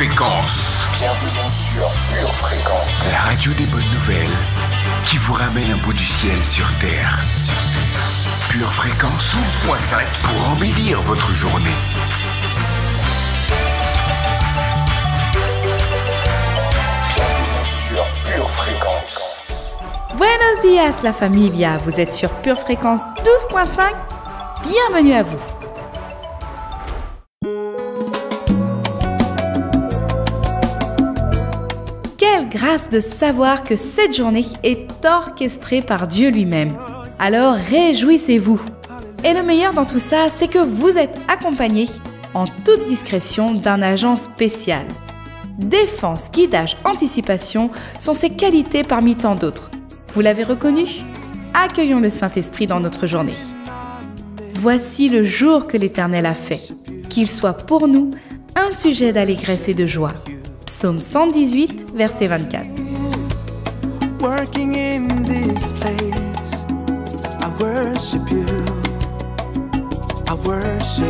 Fréquence. Bienvenue sur Pure Fréquence. La radio des bonnes nouvelles qui vous ramène un bout du ciel sur Terre. Pure Fréquence 12.5 pour embellir votre journée. Bienvenue sur Pure Fréquence. Buenos días la familia, vous êtes sur Pure Fréquence 12.5, bienvenue à vous. Quelle grâce de savoir que cette journée est orchestrée par Dieu lui-même. Alors réjouissez-vous. Et le meilleur dans tout ça, c'est que vous êtes accompagné en toute discrétion d'un agent spécial. Défense, guidage, anticipation sont ses qualités parmi tant d'autres. Vous l'avez reconnu ? Accueillons le Saint-Esprit dans notre journée. Voici le jour que l'Éternel a fait. Qu'il soit pour nous un sujet d'allégresse et de joie. Psaume 118, verset 24. Working in this place, I worship you. I worship.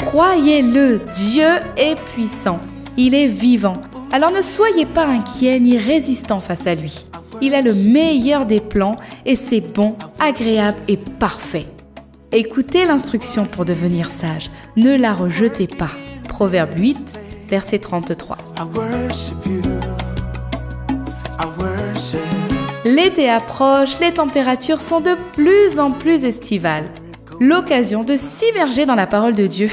Croyez-le, Dieu est puissant. Il est vivant. Alors ne soyez pas inquiets ni résistants face à lui. Il a le meilleur des plans et c'est bon, agréable et parfait. Écoutez l'instruction pour devenir sage. Ne la rejetez pas. Proverbe 8, verset 33. I worship you. I worship. L'été approche, les températures sont de plus en plus estivales. L'occasion de s'immerger dans la parole de Dieu.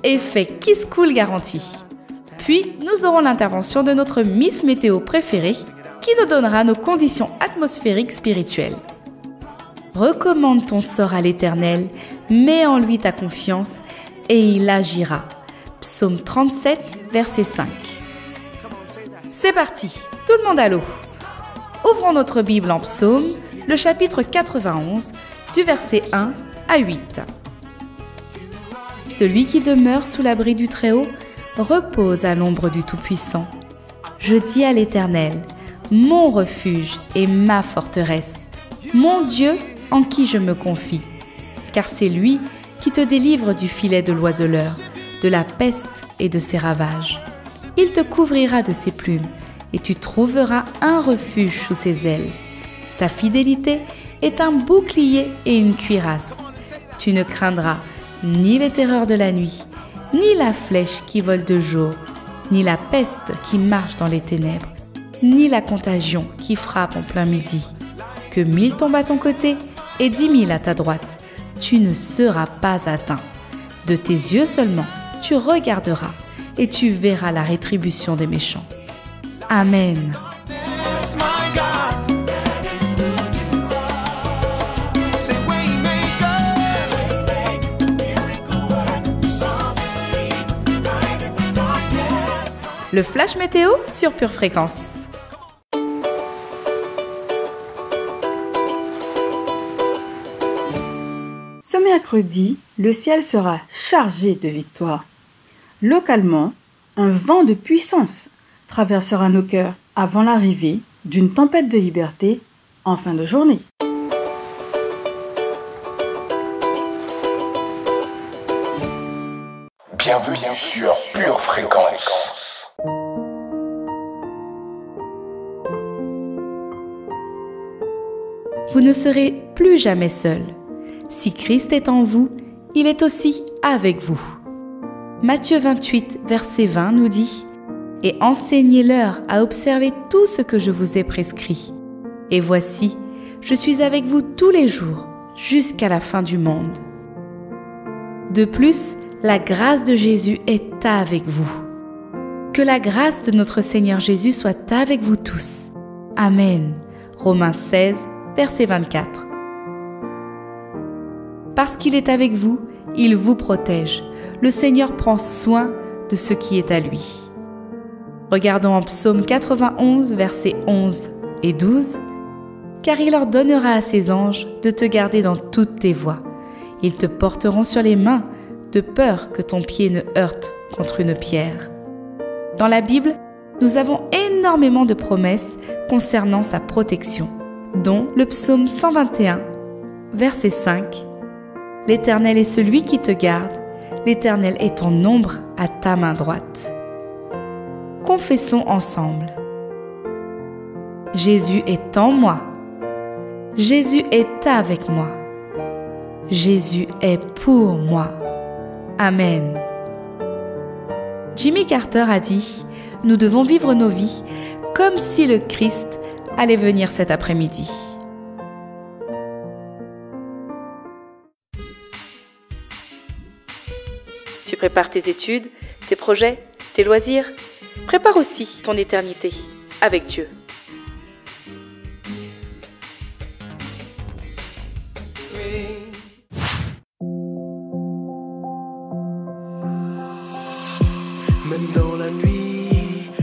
Effet Kiss Cool garanti. Puis, nous aurons l'intervention de notre Miss Météo préférée qui nous donnera nos conditions atmosphériques spirituelles. Recommande ton sort à l'Éternel, mets en lui ta confiance et il agira. Psaume 37, verset 5. C'est parti, tout le monde à l'eau. Ouvrons notre Bible en Psaume, le chapitre 91, du verset 1 à 8. Celui qui demeure sous l'abri du Très-Haut repose à l'ombre du Tout-Puissant. Je dis à l'Éternel, mon refuge et ma forteresse, mon Dieu en qui je me confie. Car c'est lui qui te délivre du filet de l'oiseleur, de la peste et de ses ravages. Il te couvrira de ses plumes et tu trouveras un refuge sous ses ailes. Sa fidélité est un bouclier et une cuirasse. Tu ne craindras ni les terreurs de la nuit, ni la flèche qui vole de jour, ni la peste qui marche dans les ténèbres, ni la contagion qui frappe en plein midi. Que 1000 tombent à ton côté et 10 000 à ta droite, tu ne seras pas atteint. De tes yeux seulement, tu regarderas et tu verras la rétribution des méchants. Amen. Yes, my God. Say waymaker. Le flash météo sur Pure Fréquence. Ce mercredi, le ciel sera chargé de victoire. Localement, un vent de puissance traversera nos cœurs avant l'arrivée d'une tempête de liberté en fin de journée. Bienvenue sur Pure Fréquence. Vous ne serez plus jamais seul. Si Christ est en vous, il est aussi avec vous. Matthieu 28, verset 20 nous dit « Et enseignez-leur à observer tout ce que je vous ai prescrit. Et voici, je suis avec vous tous les jours, jusqu'à la fin du monde. » De plus, la grâce de Jésus est avec vous. Que la grâce de notre Seigneur Jésus soit avec vous tous. Amen. Romains 16, verset 24. Parce qu'il est avec vous, il vous protège. Le Seigneur prend soin de ce qui est à lui. Regardons en Psaume 91, versets 11 et 12. « Car il ordonnera à ses anges de te garder dans toutes tes voies. Ils te porteront sur les mains, de peur que ton pied ne heurte contre une pierre. » Dans la Bible, nous avons énormément de promesses concernant sa protection, dont le Psaume 121, verset 5. « L'Éternel est celui qui te garde, l'Éternel est ton ombre à ta main droite. » confessons ensemble. Jésus est en moi. Jésus est avec moi. Jésus est pour moi. Amen. Jimmy Carter a dit « Nous devons vivre nos vies comme si le Christ allait venir cet après-midi. » Tu prépares tes études, tes projets, tes loisirs. Prépare aussi ton éternité avec Dieu.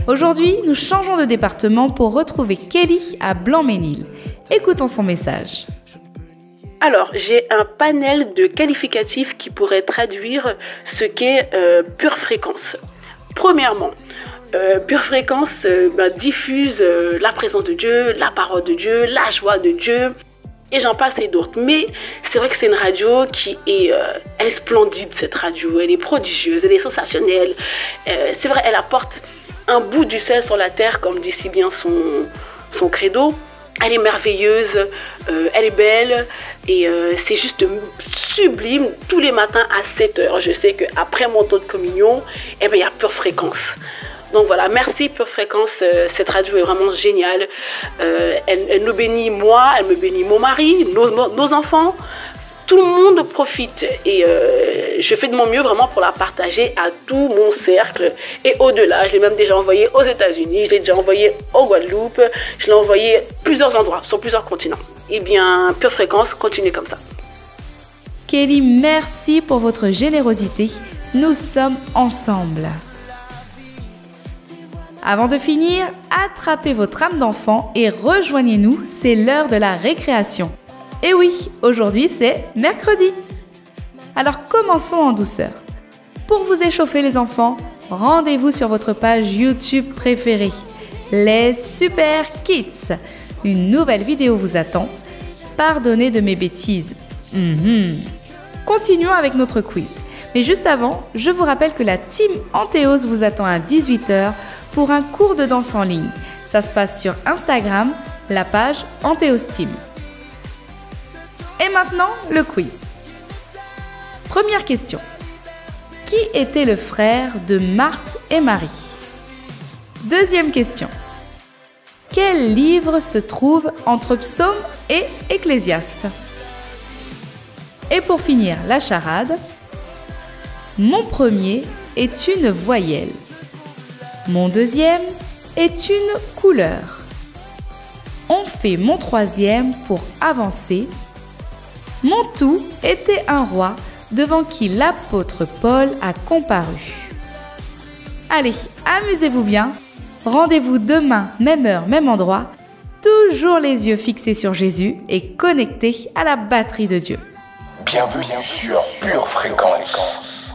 Aujourd'hui, nous changeons de département pour retrouver Kelly à Blanc-Ménil. Écoutons son message. Alors, j'ai un panel de qualificatifs qui pourrait traduire ce qu'est pure fréquence. Premièrement, pure fréquence diffuse la présence de Dieu, la parole de Dieu, la joie de Dieu, et j'en passe et d'autres. Mais c'est vrai que c'est une radio qui est, elle est splendide, cette radio. Elle est prodigieuse, elle est sensationnelle. C'est vrai, elle apporte un bout du ciel sur la terre, comme dit si bien son credo. Elle est merveilleuse, elle est belle et c'est juste sublime. Tous les matins à 7h, je sais qu'après mon temps de communion, il y a Pure Fréquence. Donc voilà, merci Pure Fréquence, cette radio est vraiment géniale. Elle nous bénit moi, elle me bénit mon mari, nos enfants. Tout le monde profite et je fais de mon mieux vraiment pour la partager à tout mon cercle et au-delà. Je l'ai même déjà envoyé aux États-Unis, je l'ai déjà envoyé au Guadeloupe, je l'ai envoyé à plusieurs endroits, sur plusieurs continents. Eh bien, Pure Fréquence, continuez comme ça. Kelly, merci pour votre générosité. Nous sommes ensemble. Avant de finir, attrapez votre âme d'enfant et rejoignez-nous, c'est l'heure de la récréation. Et oui, aujourd'hui c'est mercredi. Alors commençons en douceur. Pour vous échauffer les enfants, rendez-vous sur votre page YouTube préférée, les Super Kids. Une nouvelle vidéo vous attend. Pardonnez de mes bêtises. Continuons avec notre quiz. Mais juste avant, je vous rappelle que la team Antéos vous attend à 18h pour un cours de danse en ligne. Ça se passe sur Instagram, la page Antéos Team. Et maintenant, le quiz. Première question. Qui était le frère de Marthe et Marie? Deuxième question. Quel livre se trouve entre Psaume et Ecclésiaste? Et pour finir, la charade. Mon premier est une voyelle. Mon deuxième est une couleur. On fait mon troisième pour avancer. Mon tout était un roi devant qui l'apôtre Paul a comparu. Allez, amusez-vous bien. Rendez-vous demain, même heure, même endroit. Toujours les yeux fixés sur Jésus et connectés à la batterie de Dieu. Bienvenue sur Pure Fréquence.